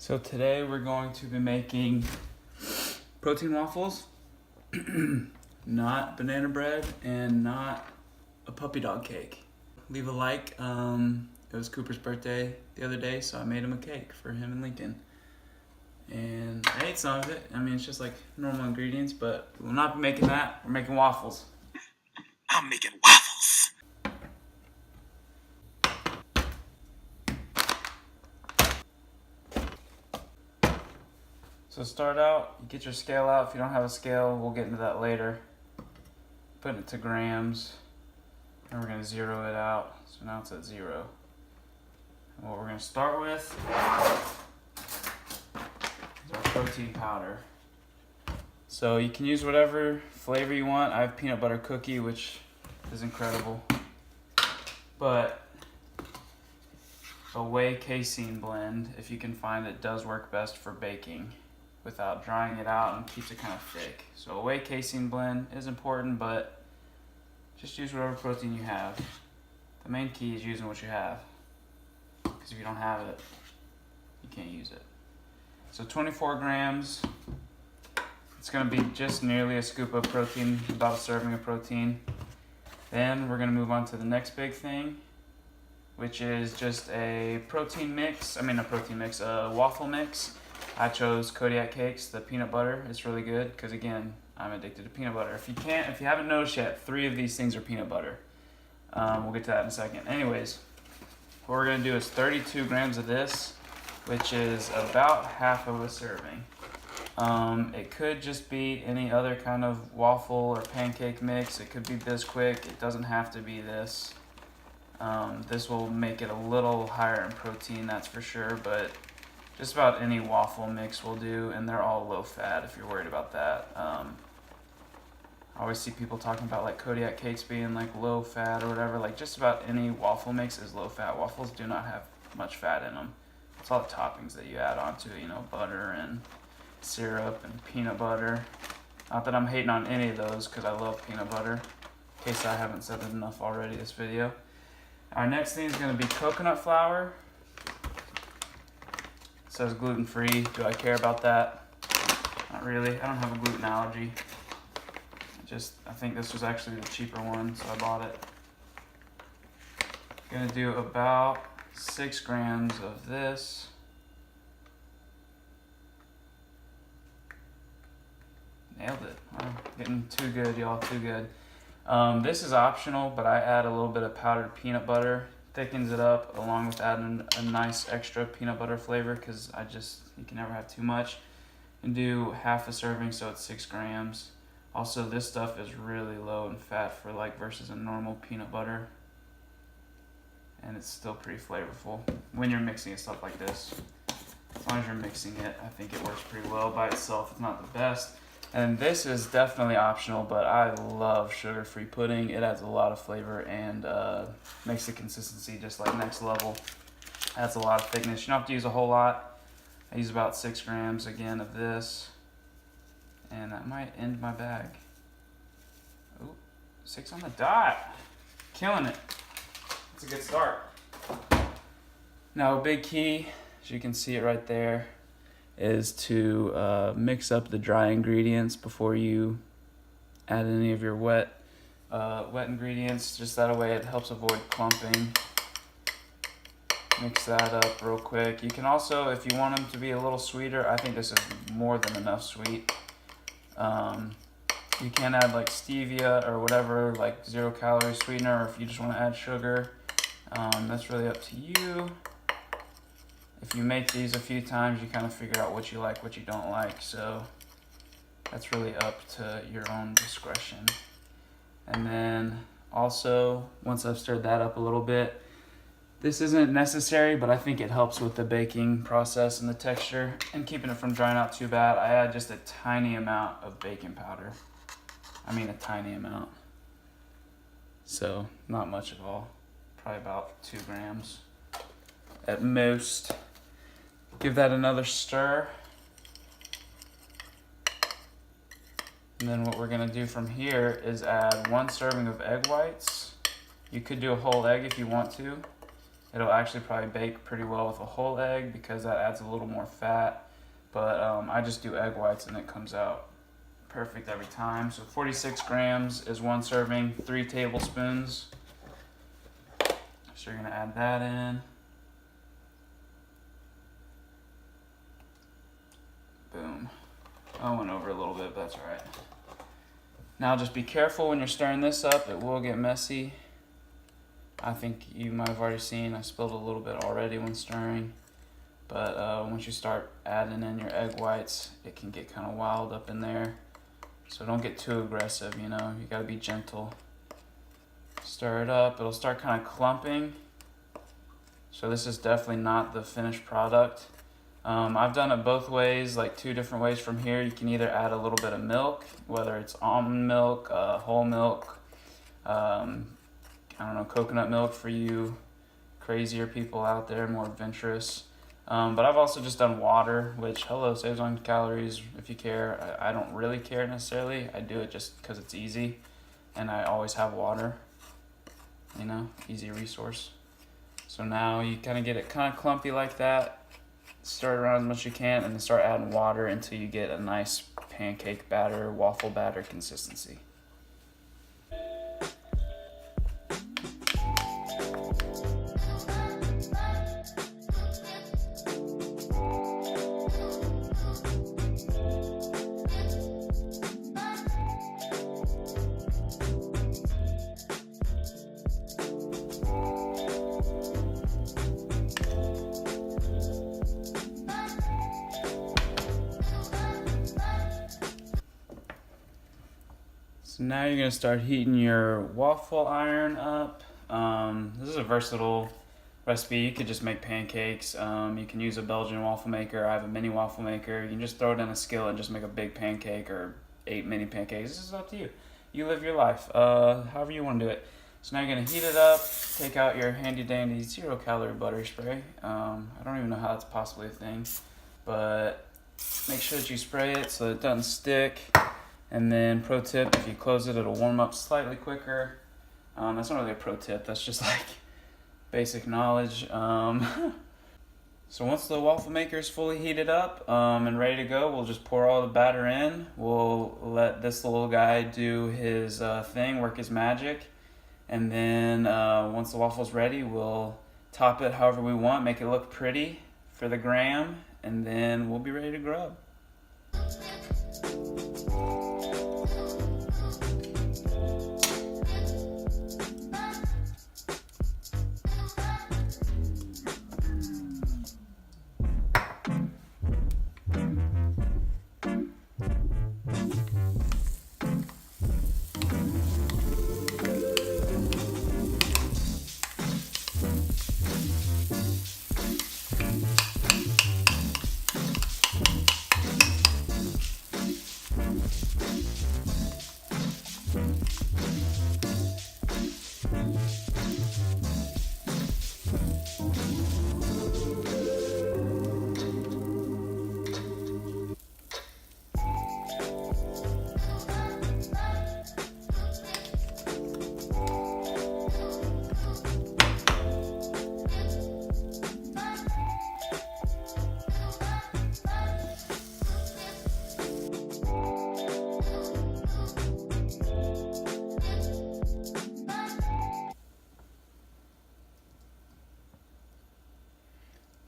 So today we're going to be making protein waffles, not banana bread and not a puppy dog cake. Leave a like. It was Cooper's birthday the other day, so I made him a cake for him and Lincoln. And I ate some of it. I mean, it's just like normal ingredients, but we'll not be making that. We're making waffles. I'm making waffles. So start out, you get your scale out. If you don't have a scale, we'll get into that later. Putting it to grams, and we're gonna zero it out. So now it's at 0. And what we're gonna start with is our protein powder. So you can use whatever flavor you want. I have peanut butter cookie, which is incredible. But a whey casein blend, if you can find it, does work best for baking without drying it out and keeps it kind of thick. So a whey casein blend is important, but just use whatever protein you have. The main key is using what you have, because if you don't have it, you can't use it. So 24 grams. It's gonna be just nearly a scoop of protein, about a serving of protein. Then we're gonna move on to the next big thing, which is just a protein mix. A waffle mix. I chose Kodiak Cakes, the peanut butter. It's really good because, again, I'm addicted to peanut butter. If you haven't noticed yet, 3 of these things are peanut butter. We'll get to that in a second. Anyways, what we're gonna do is 32 grams of this, which is about half of a serving. It could just be any other kind of waffle or pancake mix. It could be Bisquick. It doesn't have to be this. This will make it a little higher in protein, that's for sure, but just about any waffle mix will do, and they're all low fat if you're worried about that. I always see people talking about like Kodiak Cakes being like low fat or whatever. Like just about any waffle mix is low fat. Waffles do not have much fat in them. It's all the toppings that you add onto it, butter and syrup and peanut butter. Not that I'm hating on any of those, because I love peanut butter, in case I haven't said it enough already this video. Our next thing is going to be coconut flour. It says gluten-free. Do I care about that? Not really. I don't have a gluten allergy. I think this was actually the cheaper one, so I bought it. Gonna do about 6 grams of this. Nailed it. Wow, getting too good, y'all, too good. This is optional, but I add a little bit of powdered peanut butter. Thickens it up, along with adding a nice extra peanut butter flavor, because you can never have too much. And do half a serving, so it's 6 grams. Also, this stuff is really low in fat versus a normal peanut butter. And it's still pretty flavorful when you're mixing stuff like this. As long as you're mixing it, I think it works pretty well by itself. It's not the best. And this is definitely optional, but I love sugar-free pudding. It adds a lot of flavor and makes the consistency just like next level. Adds a lot of thickness. You don't have to use a whole lot. I use about 6 grams again of this. And that might end my bag. Ooh, 6 on the dot. Killing it. It's a good start. Now, a big key, as you can see it right there, is to mix up the dry ingredients before you add any of your wet ingredients. Just that way it helps avoid clumping. Mix that up real quick. You can also, if you want them to be a little sweeter, I think this is more than enough sweet. You can add like stevia or whatever, like 0-calorie sweetener, or if you just want to add sugar. That's really up to you. If you make these a few times, you kind of figure out what you like, what you don't like. So that's really up to your own discretion. And then also, once I've stirred that up a little bit, this isn't necessary, but I think it helps with the baking process and the texture and keeping it from drying out too bad. I add just a tiny amount of baking powder. I mean a tiny amount. So not much at all. Probably about 2 grams at most. Give that another stir. And then what we're gonna do from here is add 1 serving of egg whites. You could do a whole egg if you want to. It'll actually probably bake pretty well with a whole egg because that adds a little more fat. But I just do egg whites and it comes out perfect every time. So 46 grams is 1 serving, 3 tablespoons. So you're gonna add that in. Boom. I went over a little bit, but that's all right. Now just be careful when you're stirring this up. It will get messy. I think you might have already seen I spilled a little bit already when stirring. But once you start adding in your egg whites, it can get kind of wild up in there. So don't get too aggressive, you know. You gotta be gentle. Stir it up. It'll start kind of clumping. So this is definitely not the finished product. I've done it both ways, like 2 different ways from here. You can either add a little bit of milk, whether it's almond milk, whole milk, I don't know, coconut milk for you crazier people out there, more adventurous. But I've also just done water, which, hello, saves on calories if you care. I don't really care necessarily. I do it just because it's easy, and I always have water, you know, easy resource. So now you kind of get it kind of clumpy like that. Stir it around as much as you can, and then start adding water until you get a nice pancake batter, waffle batter consistency. So now you're gonna start heating your waffle iron up. This is a versatile recipe. You could just make pancakes. You can use a Belgian waffle maker. I have a mini waffle maker. You can just throw it in a skillet and just make a big pancake or 8 mini pancakes. This is up to you. You live your life, however you want to do it. So now you're gonna heat it up. Take out your handy dandy 0-calorie butter spray. I don't even know how that's possibly a thing, but make sure that you spray it so it doesn't stick. And then pro tip, if you close it, it'll warm up slightly quicker. That's not really a pro tip, that's just like basic knowledge. So once the waffle maker is fully heated up and ready to go, we'll just pour all the batter in. We'll let this little guy do his thing, work his magic. And then once the waffle's ready, we'll top it however we want, make it look pretty for the gram, and then we'll be ready to grub.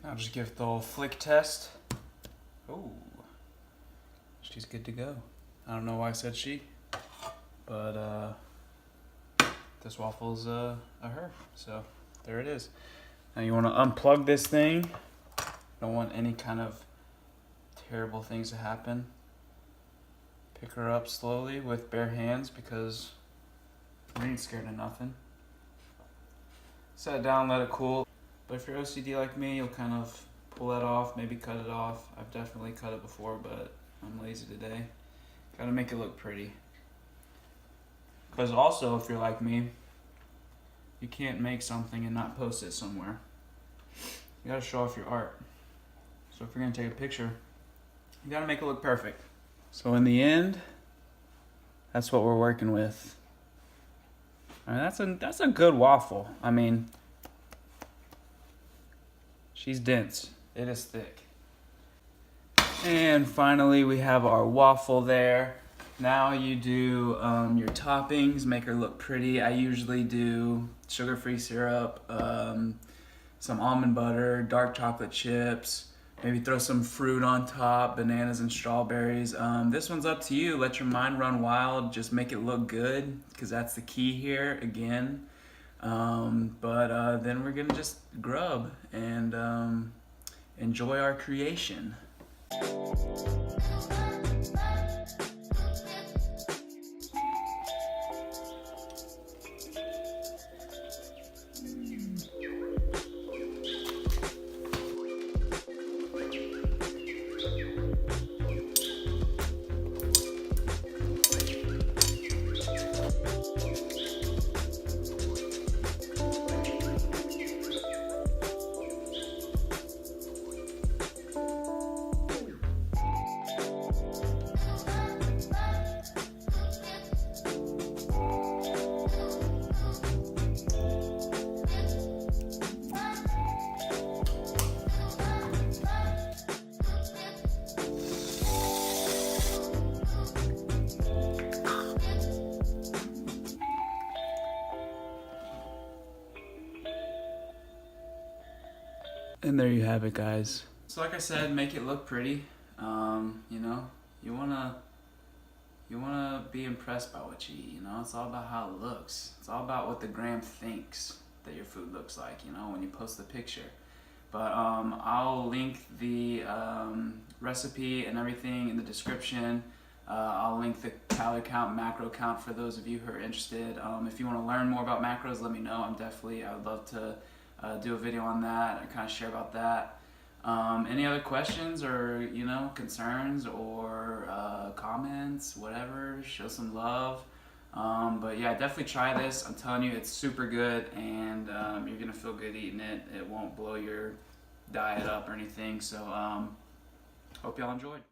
I'll just give it the old flick test. Oh, she's good to go. I don't know why I said she, but this waffle's a her. So there it is. Now you want to unplug this thing. Don't want any kind of terrible things to happen. Pick her up slowly with bare hands because we ain't scared of nothing. Set it down, let it cool. But if you're OCD like me, you'll kind of pull that off, maybe cut it off. I've definitely cut it before, but I'm lazy today. Gotta make it look pretty. Because also, if you're like me, you can't make something and not post it somewhere. You gotta show off your art. So if you're gonna take a picture, you gotta make it look perfect. So in the end, that's what we're working with. I mean, that's a good waffle. I mean, She's dense. It is thick. And finally, we have our waffle there. Now you do your toppings, make her look pretty. I usually do sugar-free syrup, some almond butter, dark chocolate chips, maybe throw some fruit on top, bananas and strawberries. This one's up to you. Let your mind run wild. Just make it look good, because that's the key here, again. But then we're gonna just grub and enjoy our creation. And there you have it, guys. So like I said, make it look pretty. You know, you wanna be impressed by what you eat. You know, it's all about how it looks. It's all about what the gram thinks that your food looks like, you know, when you post the picture. But I'll link the recipe and everything in the description. I'll link the calorie count, macro count for those of you who are interested. If you want to learn more about macros, let me know. I would love to do a video on that and kind of share about that. Any other questions or, you know, concerns or comments, whatever, show some love. But yeah, definitely try this. I'm telling you, it's super good, and you're gonna feel good eating it. It won't blow your diet up or anything. So hope y'all enjoyed.